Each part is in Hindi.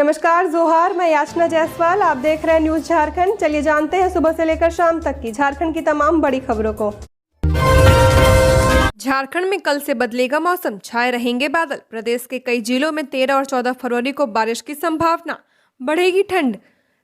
नमस्कार जोहार, मैं याचना जायसवाल। आप देख रहे हैं न्यूज झारखंड। चलिए जानते हैं सुबह से लेकर शाम तक की झारखंड की तमाम बड़ी खबरों को। झारखंड में कल से बदलेगा मौसम, छाए रहेंगे बादल। प्रदेश के कई जिलों में 13 और 14 फरवरी को बारिश की संभावना, बढ़ेगी ठंड।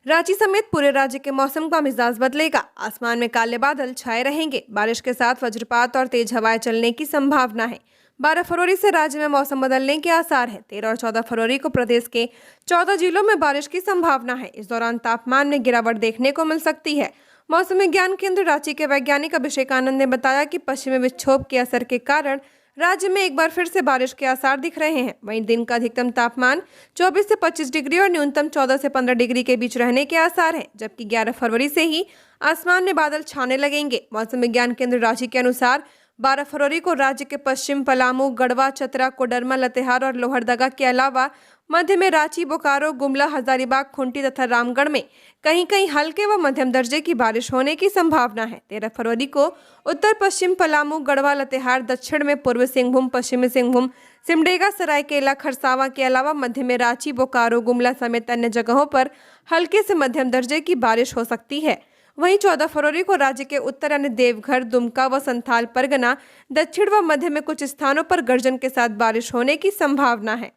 रांची समेत पूरे राज्य के मौसम का मिजाज बदलेगा। आसमान में काले बादल छाए रहेंगे। बारिश के साथ वज्रपात और तेज हवाएं चलने की संभावना है। 12 फरवरी से राज्य में मौसम बदलने के आसार हैं। 13 और 14 फरवरी को प्रदेश के 14 जिलों में बारिश की संभावना है। इस दौरान तापमान में गिरावट देखने को मिल सकती है। मौसम विज्ञान केंद्र रांची के वैज्ञानिक अभिषेक आनंद ने बताया कि पश्चिमी विक्षोभ के असर के कारण राज्य में एक बार फिर से बारिश के आसार दिख रहे हैं। वहीं दिन का अधिकतम तापमान 24 से 25 डिग्री और न्यूनतम 14 से 15 डिग्री के बीच रहने के आसार हैं, जबकि 11 फरवरी से ही आसमान में बादल छाने लगेंगे। मौसम विज्ञान केंद्र रांची के अनुसार 12 फरवरी को राज्य के पश्चिम पलामू, गढ़वा, चतरा, कोडरमा, लातेहार और लोहरदगा के अलावा मध्य में रांची, बोकारो, गुमला, हजारीबाग, खूंटी तथा रामगढ़ में कहीं कहीं हल्के व मध्यम दर्जे की बारिश होने की संभावना है। 13 फरवरी को उत्तर पश्चिम पलामू, गढ़वा, लातेहार, दक्षिण में पूर्व सिंहभूम, पश्चिमी सिंहभूम, सिमडेगा, सरायकेला, खरसावां के अलावा मध्य में रांची, बोकारो, गुमला समेत अन्य जगहों पर हल्के से मध्यम दर्जे की बारिश हो सकती है। वहीं 14 फरवरी को राज्य के उत्तर यानी देवघर, दुमका व संथाल परगना, दक्षिण व मध्य में कुछ स्थानों पर गर्जन के साथ बारिश होने की संभावना है।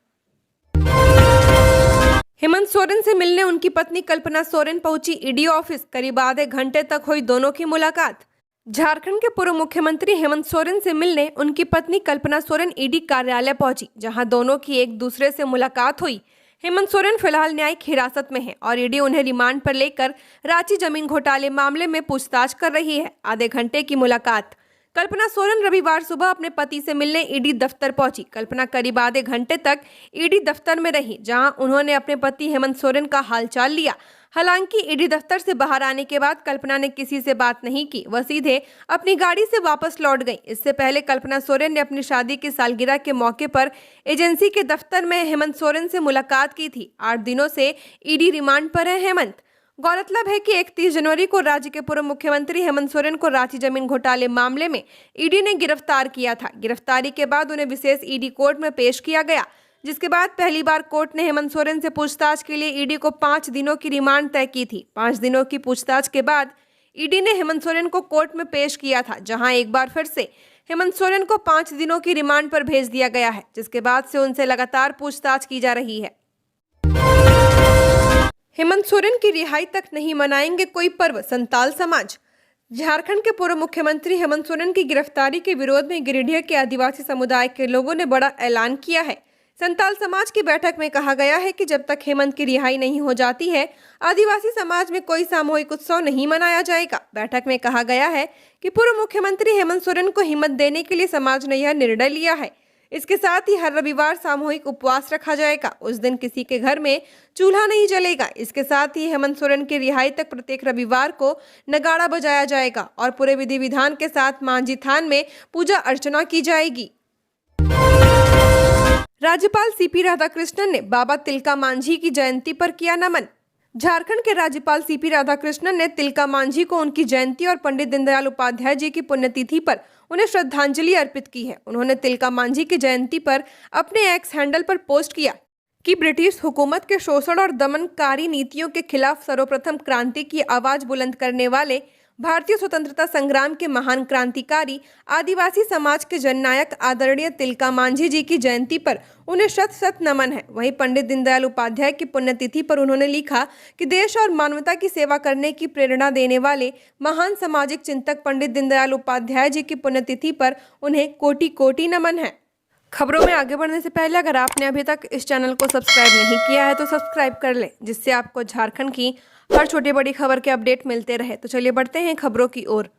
हेमंत सोरेन से मिलने उनकी पत्नी कल्पना सोरेन पहुंची ईडी ऑफिस। करीब आधे घंटे तक हुई दोनों की मुलाकात। झारखंड के पूर्व मुख्यमंत्री हेमंत सोरेन से मिलने उनकी पत्नी कल्पना सोरेन ईडी कार्यालय पहुंची, जहां दोनों की एक दूसरे से मुलाकात हुई। हेमंत सोरेन फिलहाल न्यायिक हिरासत में हैं और ईडी उन्हें रिमांड पर लेकर रांची जमीन घोटाले मामले में पूछताछ कर रही है। आधे घंटे की मुलाकात। कल्पना सोरेन रविवार सुबह अपने पति से मिलने ईडी दफ्तर पहुंची। कल्पना करीब आधे घंटे तक ईडी दफ्तर में रही, जहां उन्होंने अपने पति हेमंत सोरेन का हालचाल लिया। हालांकि ईडी दफ्तर से बाहर आने के बाद कल्पना ने किसी से बात नहीं की, वह सीधे अपनी गाड़ी से वापस लौट गई। इससे पहले कल्पना सोरेन ने अपनी शादी की सालगिरह के मौके पर एजेंसी के दफ्तर में हेमंत सोरेन से मुलाकात की थी। 8 दिनों से ईडी रिमांड पर है हेमंत। गौरतलब है कि 31 जनवरी को राज्य के पूर्व मुख्यमंत्री हेमंत सोरेन को रांची जमीन घोटाले मामले में ईडी ने गिरफ्तार किया था। गिरफ्तारी के बाद उन्हें विशेष ईडी कोर्ट में पेश किया गया, जिसके बाद पहली बार कोर्ट ने हेमंत सोरेन से पूछताछ के लिए ईडी को 5 दिनों की रिमांड तय की थी। 5 दिनों की पूछताछ के बाद ईडी ने हेमंत सोरेन को कोर्ट में पेश किया था, जहां एक बार फिर से हेमंत सोरेन को 5 दिनों की रिमांड पर भेज दिया गया है, जिसके बाद से उनसे लगातार पूछताछ की जा रही है। हेमंत सोरेन की रिहाई तक नहीं मनाएंगे कोई पर्व, संताल समाज। झारखंड के पूर्व मुख्यमंत्री हेमंत सोरेन की गिरफ्तारी के विरोध में गिरिडीह के आदिवासी समुदाय के लोगों ने बड़ा ऐलान किया है। संताल समाज की बैठक में कहा गया है कि जब तक हेमंत की रिहाई नहीं हो जाती है, आदिवासी समाज में कोई सामूहिक उत्सव नहीं मनाया जाएगा। बैठक में कहा गया है कि पूर्व मुख्यमंत्री हेमंत सोरेन को हिम्मत देने के लिए समाज ने यह निर्णय लिया है। इसके साथ ही हर रविवार सामूहिक उपवास रखा जाएगा। उस दिन किसी के घर में चूल्हा नहीं जलेगा। इसके साथ ही हेमंत सोरेन की रिहाई तक प्रत्येक रविवार को नगाड़ा बजाया जाएगा और पूरे विधि विधान के साथ मांझी थान में पूजा अर्चना की जाएगी। राज्यपाल सीपी राधाकृष्णन ने बाबा तिलका मांझी की जयंती पर किया नमन। झारखंड के राज्यपाल सीपी राधाकृष्णन ने तिलका मांझी को उनकी जयंती और पंडित दीनदयाल उपाध्याय जी की पुण्यतिथि पर उन्हें श्रद्धांजलि अर्पित की है। उन्होंने तिलका मांझी की जयंती पर अपने एक्स हैंडल पर पोस्ट किया कि ब्रिटिश हुकूमत के शोषण और दमनकारी नीतियों के खिलाफ सर्वप्रथम क्रांति की आवाज बुलंद करने वाले भारतीय स्वतंत्रता संग्राम के महान क्रांतिकारी आदिवासी समाज के जननायक आदरणीय तिलका मांझी जी की जयंती पर उन्हें शत शत नमन है। वहीं पंडित दीनदयाल उपाध्याय की पुण्यतिथि पर उन्होंने लिखा कि देश और मानवता की सेवा करने की प्रेरणा देने वाले महान सामाजिक चिंतक पंडित दीनदयाल उपाध्याय जी की पुण्यतिथि पर उन्हें कोटि कोटि नमन है। खबरों में आगे बढ़ने से पहले अगर आपने अभी तक इस चैनल को सब्सक्राइब नहीं किया है तो सब्सक्राइब कर लें, जिससे आपको झारखंड की हर छोटी बड़ी खबर के अपडेट मिलते रहे। तो चलिए बढ़ते हैं खबरों की ओर।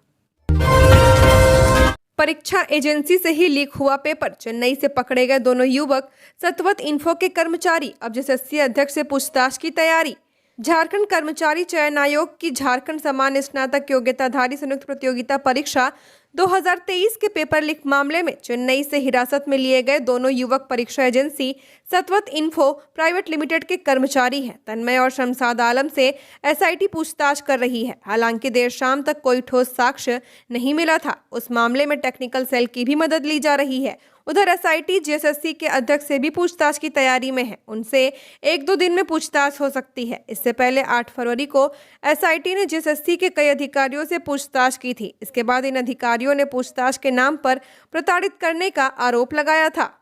परीक्षा एजेंसी से ही लीक हुआ पेपर। चेन्नई से पकड़े गए दोनों युवक सतवत इन्फो के कर्मचारी। अब जेएसएससी अध्यक्ष से पूछताछ की तैयारी। झारखंड कर्मचारी चयन आयोग की झारखंड सामान्य स्नातक योग्यताधारी संयुक्त प्रतियोगिता परीक्षा 2023 के पेपर लीक मामले में चेन्नई से हिरासत में लिए गए दोनों युवक परीक्षा एजेंसी सतवत इन्फो प्राइवेट लिमिटेड के कर्मचारी हैं। तन्मय और शमशाद आलम से एसआईटी पूछताछ कर रही है। हालांकि देर शाम तक कोई ठोस साक्ष्य नहीं मिला था। उस मामले में टेक्निकल सेल की भी मदद ली जा रही है। उधर एसआईटी जीएसएससी के अध्यक्ष से भी पूछताछ की तैयारी में है। उनसे 1-2 दिन में पूछताछ हो सकती है। इससे पहले 8 फरवरी को एसआईटी ने जीएसएससी के कई अधिकारियों से पूछताछ की थी। इसके बाद इन अधिकारियों ने पूछताछ के नाम पर प्रताड़ित करने का आरोप लगाया था।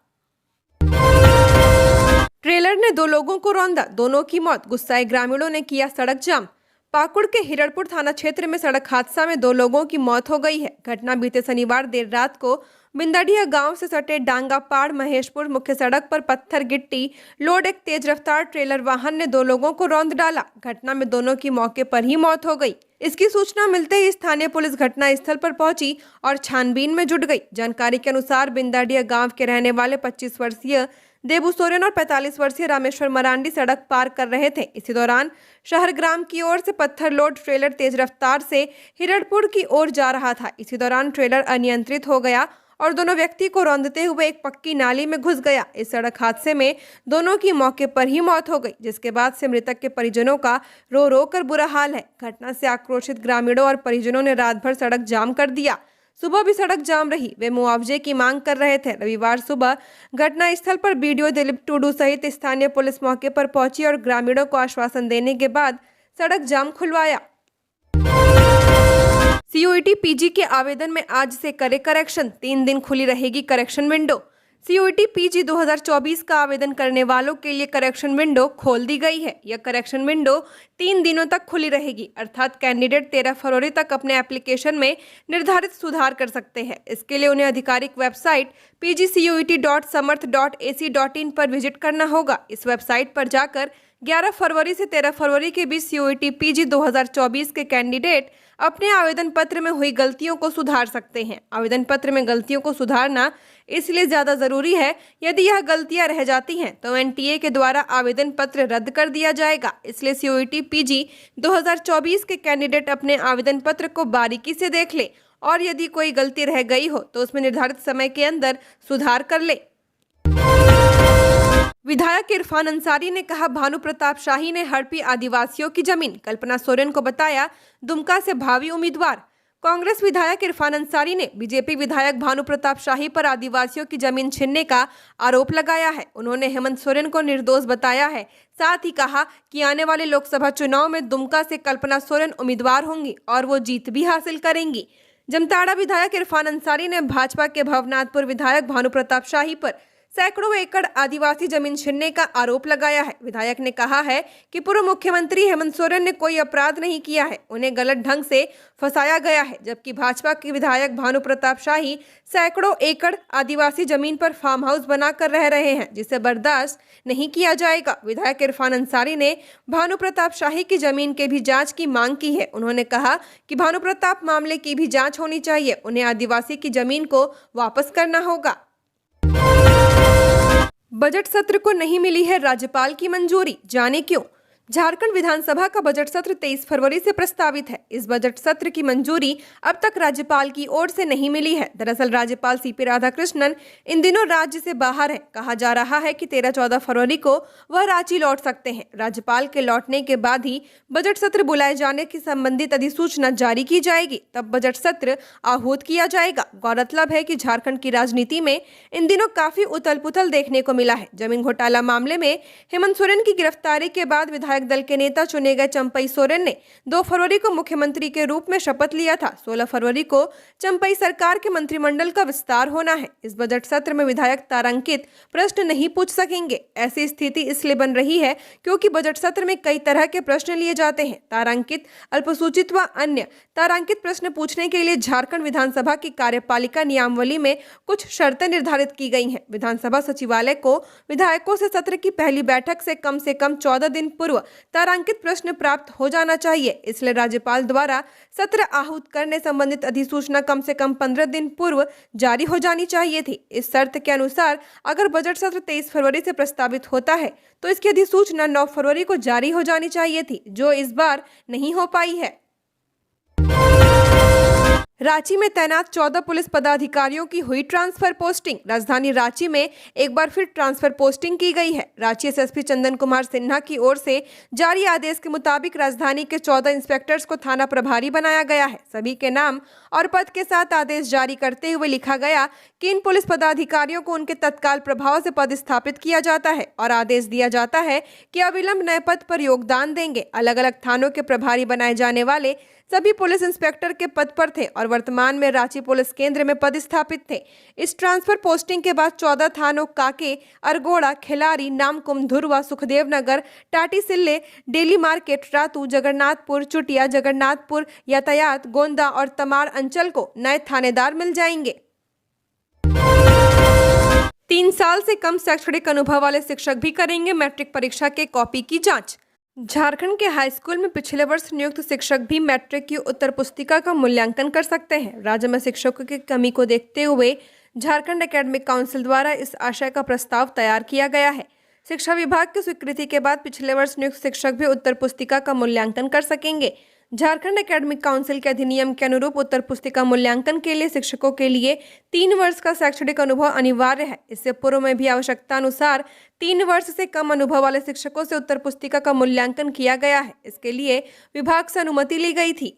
ट्रेलर ने 2 लोगों को रौंदा, दोनों की मौत। गुस्साए ग्रामीणों ने किया सड़क जाम। पाकुड़ के हिरड़पुर थाना क्षेत्र में सड़क हादसा में 2 लोगों की मौत हो गई है। घटना बीते शनिवार देर रात को बिंदड़िया गांव से सटे डांगा पाड़ महेशपुर मुख्य सड़क पर पत्थर गिट्टी लोड एक तेज रफ्तार ट्रेलर वाहन ने 2 लोगों को रौंद डाला। घटना में दोनों की मौके पर ही मौत हो गई। इसकी सूचना मिलते ही स्थानीय पुलिस घटना स्थल पर पहुंची और छानबीन में जुट गई। जानकारी के अनुसार बिंदड़िया गांव के रहने वाले 25 वर्षीय देबू सोरेन और 45 वर्षीय रामेश्वर मरांडी सड़क पार कर रहे थे। इसी दौरान शहर ग्राम की ओर से पत्थर लोड ट्रेलर तेज रफ्तार से हिरड़पुर की ओर जा रहा था। इसी दौरान ट्रेलर अनियंत्रित हो गया और दोनों व्यक्ति को रौंदते हुए एक पक्की नाली में घुस गया। इस सड़क हादसे में दोनों की मौके पर ही मौत हो गई, जिसके बाद से मृतक के परिजनों का रो रो कर बुरा हाल है। घटना से आक्रोशित ग्रामीणों और परिजनों ने रात भर सड़क जाम कर दिया। सुबह भी सड़क जाम रही। वे मुआवजे की मांग कर रहे थे। रविवार सुबह घटना स्थल पर बीडीओ दिलीप टुडू सहित स्थानीय पुलिस मौके पर पहुंची और ग्रामीणों को आश्वासन देने के बाद सड़क जाम खुलवाया। सीयूईटी पीजी के आवेदन में आज से करे करेक्शन। 3 दिन खुली रहेगी करेक्शन विंडो। सीयूईटी पीजी 2024 का आवेदन करने वालों के लिए करेक्शन विंडो खोल दी गई है। यह करेक्शन विंडो 3 दिनों तक खुली रहेगी, अर्थात कैंडिडेट 13 फरवरी तक अपने एप्लीकेशन में निर्धारित सुधार कर सकते हैं। इसके लिए उन्हें आधिकारिक वेबसाइट pgcut.samarth.ac.in पर विजिट करना होगा। इस वेबसाइट पर जाकर 11 फरवरी से 13 फरवरी के बीच सीयूईटी पीजी 2024 के कैंडिडेट अपने आवेदन पत्र में हुई गलतियों को सुधार सकते हैं। आवेदन पत्र में गलतियों को सुधारना इसलिए ज़्यादा ज़रूरी है, यदि यह गलतियां रह जाती हैं तो एनटीए के द्वारा आवेदन पत्र रद्द कर दिया जाएगा। इसलिए सीयूईटी पीजी 2024 के कैंडिडेट अपने आवेदन पत्र को बारीकी से देख ले और यदि कोई गलती रह गई हो तो उसमें निर्धारित समय के अंदर सुधार कर ले। विधायक इरफान अंसारी ने कहा, भानु प्रताप शाही ने हड़पी आदिवासियों की जमीन। कल्पना सोरेन को बताया दुमका से भावी उम्मीदवार। कांग्रेस विधायक इरफान अंसारी ने बीजेपी विधायक भानु प्रताप शाही पर आदिवासियों की जमीन छीनने का आरोप लगाया है। उन्होंने हेमंत सोरेन को निर्दोष बताया है। साथ ही कहा कि आने वाले लोकसभा चुनाव में दुमका से कल्पना सोरेन उम्मीदवार होंगी और वो जीत भी हासिल करेंगी। जमताड़ा विधायक इरफान अंसारी ने भाजपा के भवनाथपुर विधायक भानु प्रताप शाही पर सैकड़ों एकड़ आदिवासी जमीन छीनने का आरोप लगाया है। विधायक ने कहा है कि पूर्व मुख्यमंत्री हेमंत सोरेन ने कोई अपराध नहीं किया है, उन्हें गलत ढंग से फंसाया गया है, जबकि भाजपा के विधायक भानु प्रताप शाही सैकड़ों एकड़ आदिवासी जमीन पर फार्म हाउस बनाकर रह रहे हैं, जिसे बर्दाश्त नहीं किया जाएगा। विधायक इरफान अंसारी ने भानु प्रताप शाही की जमीन के भी जाँच की मांग की है। उन्होंने कहा कि भानु प्रताप मामले की भी जाँच होनी चाहिए, उन्हें आदिवासी की जमीन को वापस करना होगा। बजट सत्र को नहीं मिली है राज्यपाल की मंजूरी, जाने क्यों। झारखंड विधानसभा का बजट सत्र 23 फरवरी से प्रस्तावित है। इस बजट सत्र की मंजूरी अब तक राज्यपाल की ओर से नहीं मिली है। दरअसल राज्यपाल सीपी राधाकृष्णन इन दिनों राज्य से बाहर हैं। कहा जा रहा है कि 13-14 फरवरी को वह रांची लौट सकते हैं। राज्यपाल के लौटने के बाद ही बजट सत्र बुलाए जाने की संबंधित अधिसूचना जारी की जाएगी, तब बजट सत्र आहूत किया जाएगा। गौरतलब है कि झारखंड की राजनीति में इन दिनों काफी उथल पुथल देखने को मिला है। जमीन घोटाला मामले में हेमंत सोरेन की गिरफ्तारी के बाद विधायक दल के नेता चुने गए चंपई सोरेन ने 2 फरवरी को मुख्यमंत्री के रूप में शपथ लिया था। 16 फरवरी को चंपई सरकार के मंत्रिमंडल का विस्तार होना है। इस बजट सत्र में विधायक तारांकित प्रश्न नहीं पूछ सकेंगे। ऐसी स्थिति इसलिए बन रही है क्योंकि बजट सत्र में कई तरह के प्रश्न लिए जाते हैं। तारांकित, अल्पसूचित व अन्य तारांकित प्रश्न पूछने के लिए झारखंड विधानसभा की कार्यपालिका नियमावली में कुछ शर्तें निर्धारित की गई हैं। विधानसभा सचिवालय को विधायकों से सत्र की पहली बैठक से कम 14 दिन पूर्व तारांकित प्रश्न प्राप्त हो जाना चाहिए। इसलिए राज्यपाल द्वारा सत्र आहूत करने संबंधित अधिसूचना कम से कम 15 दिन पूर्व जारी हो जानी चाहिए थी। इस शर्त के अनुसार अगर बजट सत्र 23 फरवरी से प्रस्तावित होता है तो इसकी अधिसूचना 9 फरवरी को जारी हो जानी चाहिए थी, जो इस बार नहीं हो पाई है। रांची में तैनात 14 पुलिस पदाधिकारियों की हुई ट्रांसफर पोस्टिंग। राजधानी रांची में एक बार फिर ट्रांसफर पोस्टिंग की गई है। रांची एसएसपी चंदन कुमार सिन्हा की ओर से जारी आदेश के मुताबिक राजधानी के 14 इंस्पेक्टर्स को थाना प्रभारी बनाया गया है। सभी के नाम और पद के साथ आदेश जारी करते हुए लिखा गया कि इन पुलिस पदाधिकारियों को उनके तत्काल प्रभाव से पदस्थापित किया जाता है और आदेश दिया जाता है कि अविलंब नए पद पर योगदान देंगे। अलग अलग थानों के प्रभारी बनाए जाने वाले सभी पुलिस इंस्पेक्टर के पद पर थे और वर्तमान में रांची पुलिस केंद्र में पदस्थापित थे। इस ट्रांसफर पोस्टिंग के बाद 14 थानों काके, अरगोड़ा, खिलारी, नामकुम, धुरवा, सुखदेव नगर, टाटीसिल्ले, डेली मार्केट, रातू, जगन्नाथपुर, चुटिया, जगन्नाथपुर, यातायात, गोंदा और तमाड़ अंचल को नए थानेदार मिल जाएंगे। 3 साल से कम शैक्षणिक अनुभव वाले शिक्षक भी करेंगे मैट्रिक परीक्षा के कॉपी की जांच। झारखंड के हाई स्कूल में पिछले वर्ष नियुक्त शिक्षक भी मैट्रिक की उत्तर पुस्तिका का मूल्यांकन कर सकते हैं। राज्य में शिक्षकों की कमी को देखते हुए झारखंड एकेडमिक काउंसिल द्वारा इस आशय का प्रस्ताव तैयार किया गया है। शिक्षा विभाग की स्वीकृति के बाद पिछले वर्ष नियुक्त शिक्षक भी उत्तर पुस्तिका का मूल्यांकन कर सकेंगे। झारखंड एकेडमिक काउंसिल के अधिनियम के अनुरूप उत्तर पुस्तिका मूल्यांकन के लिए शिक्षकों के लिए 3 वर्ष का शैक्षणिक अनुभव अनिवार्य है। इससे पूर्व में भी आवश्यकता अनुसार 3 वर्ष से कम अनुभव वाले शिक्षकों से उत्तर पुस्तिका का मूल्यांकन किया गया है। इसके लिए विभाग से अनुमति ली गई थी।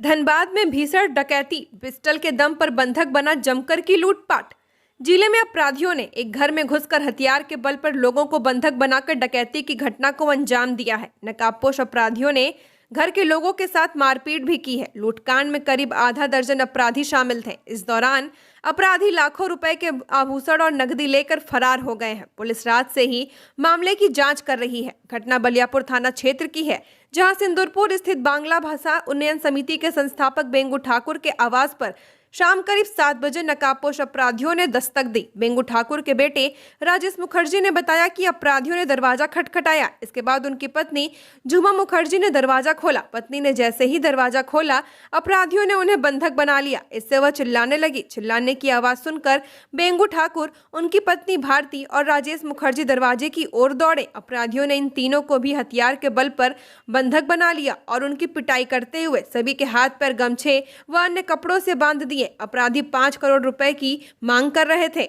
धनबाद में भीषण डकैती, पिस्टल के दम पर बंधक बना जमकर की लूटपाट। जिले में अपराधियों ने एक घर में घुसकर हथियार के बल पर लोगों को बंधक बनाकर डकैती की घटना को अंजाम दिया है। नकाबपोश अपराधियों ने घर के लोगों के साथ मारपीट भी की है। लूटकांड में करीब आधा दर्जन अपराधी शामिल थे। इस दौरान अपराधी लाखों रुपए के आभूषण और नकदी लेकर फरार हो गए हैं। पुलिस रात से ही मामले की जांच कर रही है। घटना बलियापुर थाना क्षेत्र की है, जहां सिंदूरपुर स्थित बांग्ला भाषा उन्नयन समिति के संस्थापक बेंगू ठाकुर के आवास पर शाम करीब 7 बजे नकाबपोश अपराधियों ने दस्तक दी। बेंगू ठाकुर के बेटे राजेश मुखर्जी ने बताया कि अपराधियों ने दरवाजा खटखटाया। इसके बाद उनकी पत्नी झुमा मुखर्जी ने दरवाजा खोला। पत्नी ने जैसे ही दरवाजा खोला, अपराधियों ने उन्हें बंधक बना लिया। इससे वह चिल्लाने लगी। चिल्लाने की आवाज सुनकर बेंगू ठाकुर, उनकी पत्नी भारती और राजेश मुखर्जी दरवाजे की ओर दौड़े। अपराधियों ने इन तीनों को भी हथियार के बल पर बंधक बना लिया और उनकी पिटाई करते हुए सभी के हाथ पैर गमछे व अन्य कपड़ों से बांध दिए। अपराधी 5 करोड़ रुपए की मांग कर रहे थे।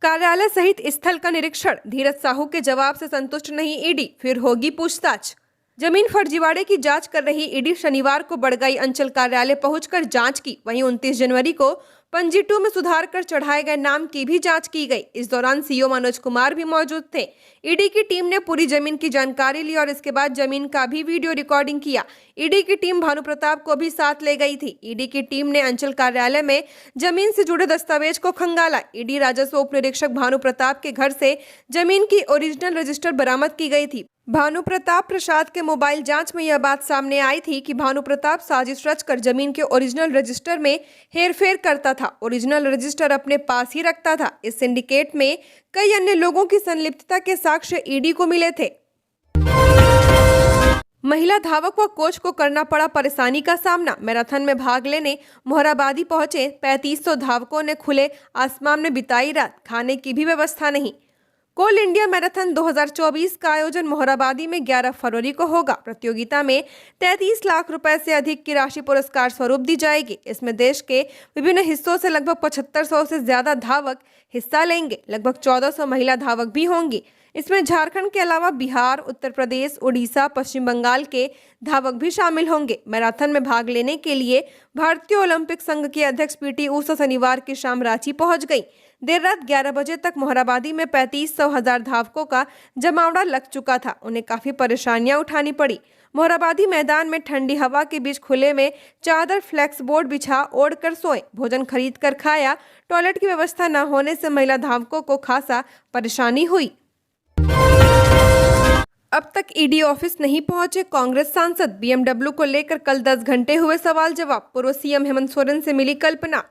कार्यालय सहित स्थल का निरीक्षण, धीरज साहू के जवाब से संतुष्ट नहीं ईडी, फिर होगी पूछताछ। जमीन फर्जीवाड़े की जांच कर रही ईडी शनिवार को बड़गई अंचल कार्यालय पहुंचकर जांच की। वहीं 29 जनवरी को पंजी 2 में सुधार कर चढ़ाए गए नाम की भी जांच की गई। इस दौरान सीओ मनोज कुमार भी मौजूद थे। ईडी की टीम ने पूरी जमीन की जानकारी ली और इसके बाद जमीन का भी वीडियो रिकॉर्डिंग किया। ईडी की टीम भानु प्रताप को भी साथ ले गई थी। ईडी की टीम ने अंचल कार्यालय में जमीन से जुड़े दस्तावेज को खंगाला। ईडी राजस्व उप निरीक्षक भानु प्रताप के घर से जमीन की ओरिजिनल रजिस्टर बरामद की गई थी। भानु प्रताप प्रसाद के मोबाइल जांच में यह बात सामने आई थी कि भानु प्रताप साजिश रचकर जमीन के ओरिजिनल रजिस्टर में हेरफेर करता था। ओरिजिनल रजिस्टर अपने पास ही रखता था। इस सिंडिकेट में कई अन्य लोगों की संलिप्तता के साक्ष्य ईडी को मिले थे। महिला धावक व कोच को करना पड़ा परेशानी का सामना। मैराथन में भाग लेने मोहराबादी पहुंचे 3500 धावकों ने खुले आसमान में बिताई रात, खाने की भी व्यवस्था नहीं। कोल इंडिया मैराथन 2024 का आयोजन मोहराबादी में 11 फरवरी को होगा। प्रतियोगिता में 33 लाख रुपए से अधिक की राशि पुरस्कार स्वरूप दी जाएगी। इसमें देश के विभिन्न हिस्सों से लगभग 7500 से ज्यादा धावक हिस्सा लेंगे। लगभग 1400 महिला धावक भी होंगी। इसमें झारखंड के अलावा बिहार, उत्तर प्रदेश, उड़ीसा, पश्चिम बंगाल के धावक भी शामिल होंगे। मैराथन में भाग लेने के लिए भारतीय ओलंपिक संघ के अध्यक्ष पीटी ऊषा शनिवार की शाम रांची पहुंच गई। देर रात 11 बजे तक मोहराबादी में 3500 धावकों का जमावड़ा लग चुका था। उन्हें काफी परेशानियां उठानी पड़ी। मोहराबादी मैदान में ठंडी हवा के बीच खुले में चादर, फ्लेक्स बोर्ड बिछा ओढ़कर सोए, भोजन खरीद कर खाया। टॉयलेट की व्यवस्था न होने से महिला धावकों को खासा परेशानी हुई। अब तक ईडी ऑफिस नहीं पहुंचे कांग्रेस सांसद। बीएमडब्ल्यू को लेकर कल 10 घंटे हुए सवाल जवाब। पूर्व सीएम हेमंत सोरेन से मिली कल्पना।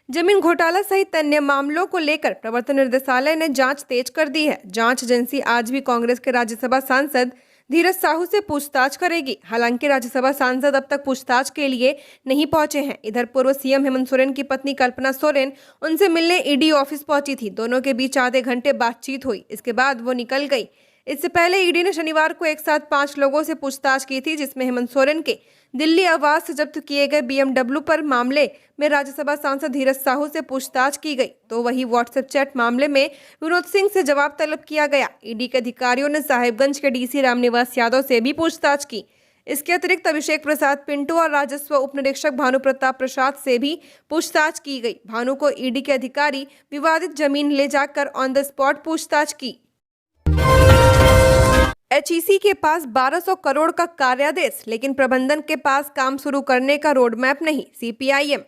जमीन घोटाला सहित अन्य मामलों को लेकर प्रवर्तन निदेशालय ने जांच तेज कर दी है। जांच एजेंसी आज भी कांग्रेस के राज्यसभा सांसद धीरज साहू से पूछताछ करेगी। हालांकि राज्यसभा सांसद अब तक पूछताछ के लिए नहीं पहुंचे हैं। इधर पूर्व सीएम हेमंत सोरेन की पत्नी कल्पना सोरेन उनसे मिलने ईडी ऑफिस पहुंची थी। दोनों के बीच आधे घंटे बातचीत हुई। इसके बाद वो निकल गई। इससे पहले ईडी ने शनिवार को एक साथ 5 लोगों से पूछताछ की थी, जिसमें हेमंत सोरेन के दिल्ली आवास से जब्त किए गए BMW पर मामले में राज्यसभा सांसद धीरज साहू से पूछताछ की गई। तो वही व्हाट्सएप चैट मामले में विनोद सिंह से जवाब तलब किया गया। ईडी के अधिकारियों ने साहिबगंज के डीसी रामनिवास यादव से भी पूछताछ की। इसके अतिरिक्त अभिषेक प्रसाद पिंटू और राजस्व उप निरीक्षक भानु प्रताप प्रसाद से भी पूछताछ की गई। भानु को ईडी के अधिकारी विवादित जमीन ले जाकर ऑन द स्पॉट पूछताछ की। HEC के पास 1200 करोड़ का कार्यादेश, लेकिन प्रबंधन के पास काम शुरू करने का रोड मैप नहीं। CPIM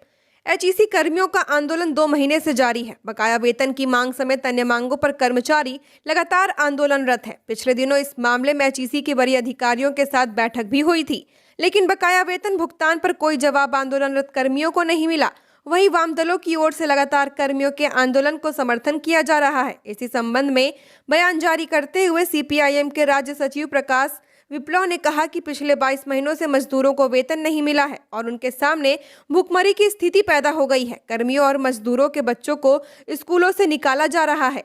HEC कर्मियों का आंदोलन 2 महीने से जारी है। बकाया वेतन की मांग समेत अन्य मांगों पर कर्मचारी लगातार आंदोलनरत है। पिछले दिनों इस मामले में HEC के वरीय अधिकारियों के साथ बैठक भी हुई थी, लेकिन बकाया वेतन भुगतान पर कोई जवाब आंदोलनरत कर्मियों को नहीं मिला। वहीं वाम दलों की ओर से लगातार कर्मियों के आंदोलन को समर्थन किया जा रहा है। इसी संबंध में बयान जारी करते हुए CPIM के राज्य सचिव प्रकाश विप्लव ने कहा कि पिछले 22 महीनों से मजदूरों को वेतन नहीं मिला है और उनके सामने भूखमरी की स्थिति पैदा हो गई है। कर्मियों और मजदूरों के बच्चों को स्कूलों से निकाला जा रहा है।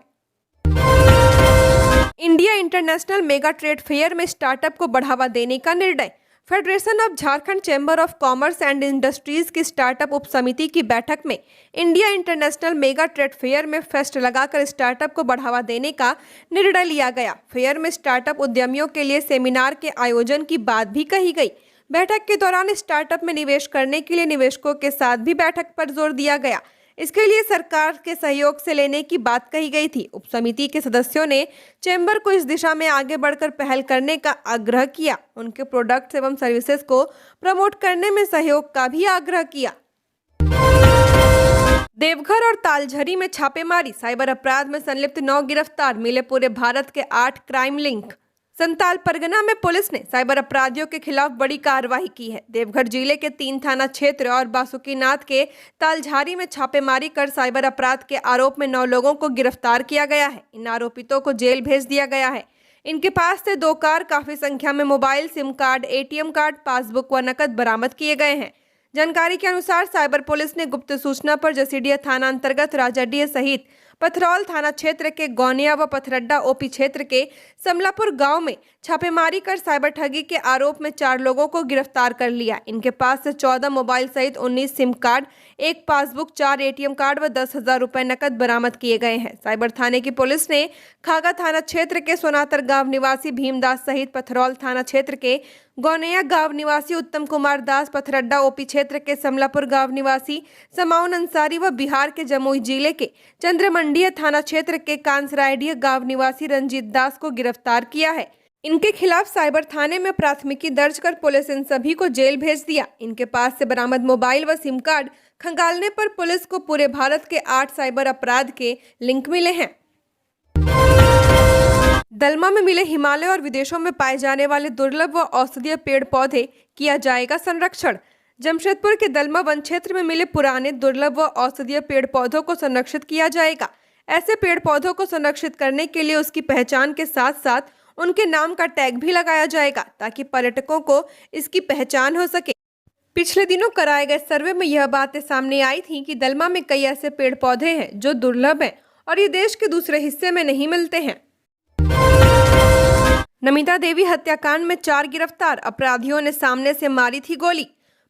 India international mega trade fair में स्टार्टअप को बढ़ावा देने का निर्णय। Federation of Jharkhand chamber of commerce and industries की स्टार्टअप उप समिति की बैठक में India international mega trade fair में फेस्ट लगाकर स्टार्टअप को बढ़ावा देने का निर्णय लिया गया। फेयर में स्टार्टअप उद्यमियों के लिए सेमिनार के आयोजन की बात भी कही गई। बैठक के दौरान स्टार्टअप में निवेश करने के लिए निवेशकों के साथ भी बैठक पर जोर दिया गया। इसके लिए सरकार के सहयोग से लेने की बात कही गई थी। उप समिति के सदस्यों ने चैम्बर को इस दिशा में आगे बढ़कर पहल करने का आग्रह किया। उनके प्रोडक्ट्स एवं सर्विसेज को प्रमोट करने में सहयोग का भी आग्रह किया। देवघर और तालझरी में छापेमारी, साइबर अपराध में संलिप्त 9 गिरफ्तार, मिले पूरे भारत के 8 क्राइम लिंक। संताल परगना में पुलिस ने साइबर अपराधियों के खिलाफ बड़ी कार्रवाई की है। देवघर जिले के 3 थाना क्षेत्र और बासुकीनाथ के तालझारी में छापेमारी कर साइबर अपराध के आरोप में 9 लोगों को गिरफ्तार किया गया है। इन आरोपितों को जेल भेज दिया गया है। इनके पास से 2 कार, काफी संख्या में mobile, SIM card, ATM card, passbook व नकद बरामद किए गए हैं। जानकारी के अनुसार साइबर पुलिस ने गुप्त सूचना पर जसीडीह थाना अंतर्गत राजाडीह सहित पथरौल थाना क्षेत्र के गौनिया व पथरड्डा OP क्षेत्र के समलापुर गांव में छापेमारी कर साइबर ठगी के आरोप में 4 लोगों को गिरफ्तार कर लिया। इनके पास से 14 मोबाइल सहित 19 SIM card, 1 passbook, 4 ATM card व 10,000 रुपए नकद बरामद किए गए हैं। साइबर थाने की पुलिस ने खागा थाना क्षेत्र के सोनातर गांव निवासी भीमदास सहित पथरौल थाना क्षेत्र के गौनिया गांव निवासी उत्तम कुमार दास, पथरड्डा OP क्षेत्र के समलापुर गांव निवासी समाउन अंसारी व बिहार के जमुई जिले के चंद्रमंडीय थाना क्षेत्र के कांसरायडीह गांव निवासी रंजीत दास को गिरफ्तार किया है। इनके खिलाफ साइबर थाने में प्राथमिकी दर्ज कर पुलिस इन सभी को जेल भेज दिया। इनके पास से बरामद मोबाइल व सिम कार्ड खंगालने पर पुलिस को पूरे भारत के 8 साइबर अपराध के लिंक मिले हैं। दलमा में मिले हिमालय और विदेशों में पाए जाने वाले दुर्लभ व औषधीय पेड़ पौधे किया जाएगा संरक्षण। जमशेदपुर के दलमा वन क्षेत्र में मिले पुराने दुर्लभ व औषधीय पेड़ पौधों को संरक्षित किया जाएगा। ऐसे पेड़ पौधों को संरक्षित करने के लिए उसकी पहचान के साथ साथ उनके नाम का टैग भी लगाया जाएगा, ताकि पर्यटकों को इसकी पहचान हो सके। पिछले दिनों कराए गए सर्वे में यह बातें सामने आई थी कि दलमा में कई ऐसे पेड़ पौधे हैं जो दुर्लभ हैं और ये देश के दूसरे हिस्से में नहीं मिलते हैं। नमिता देवी हत्याकांड में 4 गिरफ्तार, अपराधियों ने सामने से मारी थी गोली।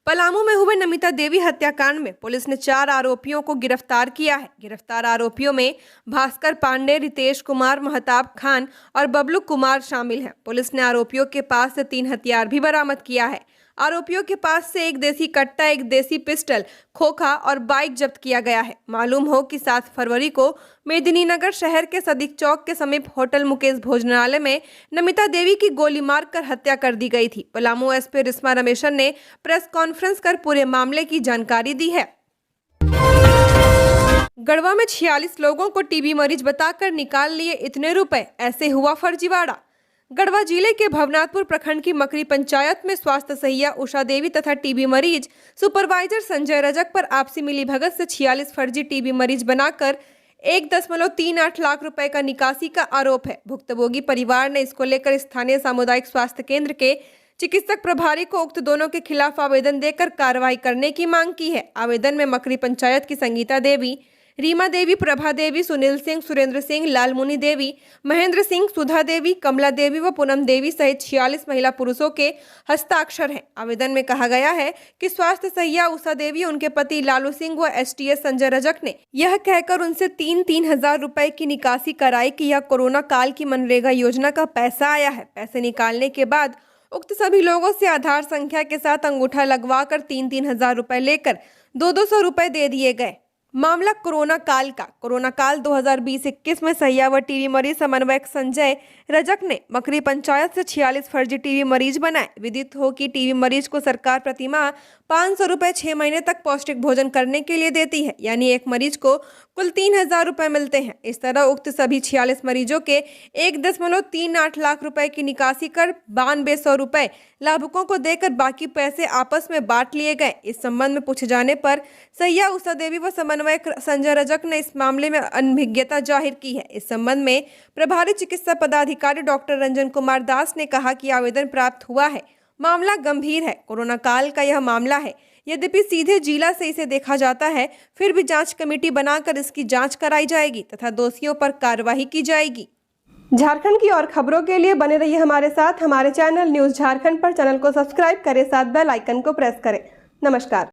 पलामू में हुए नमिता देवी हत्याकांड में पुलिस ने 4 आरोपियों को गिरफ्तार किया है। गिरफ्तार आरोपियों में भास्कर पांडे, रितेश कुमार, महताब खान और बबलू कुमार शामिल हैं। पुलिस ने आरोपियों के पास से 3 हथियार भी बरामद किया है। आरोपियों के पास से 1 देसी कट्टा, 1 देसी पिस्टल, खोखा और बाइक जब्त किया गया है। मालूम हो कि 7 फरवरी को मेदिनीनगर शहर के सदीक चौक के समीप होटल मुकेश भोजनालय में नमिता देवी की गोली मारकर हत्या कर दी गई थी। पलामू SP रिस्मा रमेशन ने प्रेस कॉन्फ्रेंस कर पूरे मामले की जानकारी दी है। गढ़वा में 46 लोगों को TB मरीज बताकर निकाल लिए इतने रुपए, ऐसे हुआ फर्जीवाड़ा। गढ़वा जिले के भवनाथपुर प्रखंड की मकरी पंचायत में स्वास्थ्य सहिया उषा देवी तथा TB मरीज सुपरवाइजर संजय रजक पर आपसी मिलीभगत से 46 फर्जी TB मरीज बनाकर 1.38 लाख रुपए का निकासी का आरोप है। भुक्तभोगी परिवार ने इसको लेकर स्थानीय सामुदायिक स्वास्थ्य केंद्र के चिकित्सक प्रभारी को उक्त दोनों के खिलाफ आवेदन देकर कार्रवाई करने की मांग की है। आवेदन में मकरी पंचायत की संगीता देवी, रीमा देवी, प्रभा देवी, सुनील सिंह, सुरेंद्र सिंह, लालमुनि देवी, महेंद्र सिंह, सुधा देवी, कमला देवी व पूनम देवी सहित 46 महिला पुरुषों के हस्ताक्षर हैं। आवेदन में कहा गया है कि स्वास्थ्य सहिया उषा देवी, उनके पति लालू सिंह व एसटीएस संजय रजक ने यह कहकर उनसे 3-3 हजार रुपए की निकासी कराई कि यह कोरोना काल की मनरेगा योजना का पैसा आया है। पैसे निकालने के बाद उक्त सभी लोगों से आधार संख्या के साथ अंगूठा लगवाकर 3-3 हजार रुपए लेकर 200 रुपए दे दिए गए। मामला कोरोना काल का। कोरोना काल 2020-21 में सहिया व टीबी मरीज समन्वयक संजय रजक ने मकरी पंचायत से 46 फर्जी टीबी मरीज बनाए। विदित हो कि टीबी मरीज को सरकार प्रतिमाह 500 रुपए 6 महीने तक पौष्टिक भोजन करने के लिए देती है, यानी एक मरीज को कुल 3000 रुपए मिलते हैं। इस तरह उक्त सभी 46 मरीजों के 1.38 लाख रुपए की निकासी कर 9200 रुपए लाभुकों को देकर बाकी पैसे आपस में बांट लिए गए। इस संबंध में पूछे जाने पर सहिया उषा देवी व समन्वयक संजय रजक ने इस मामले में अनभिज्ञता जाहिर की है। इस संबंध में प्रभारी चिकित्सा पदाधिकारी डॉक्टर रंजन कुमार दास ने कहा कि आवेदन प्राप्त हुआ है, मामला गंभीर है, कोरोना काल का यह मामला है। यद्यपि सीधे जिला से इसे देखा जाता है, फिर भी जांच कमेटी बनाकर इसकी जांच कराई जाएगी तथा दोषियों पर कार्रवाई की जाएगी। झारखंड की और खबरों के लिए बने रहिए हमारे साथ। हमारे चैनल न्यूज़ झारखंड पर चैनल को सब्सक्राइब करें, साथ बेल आइकन को प्रेस करें। नमस्कार।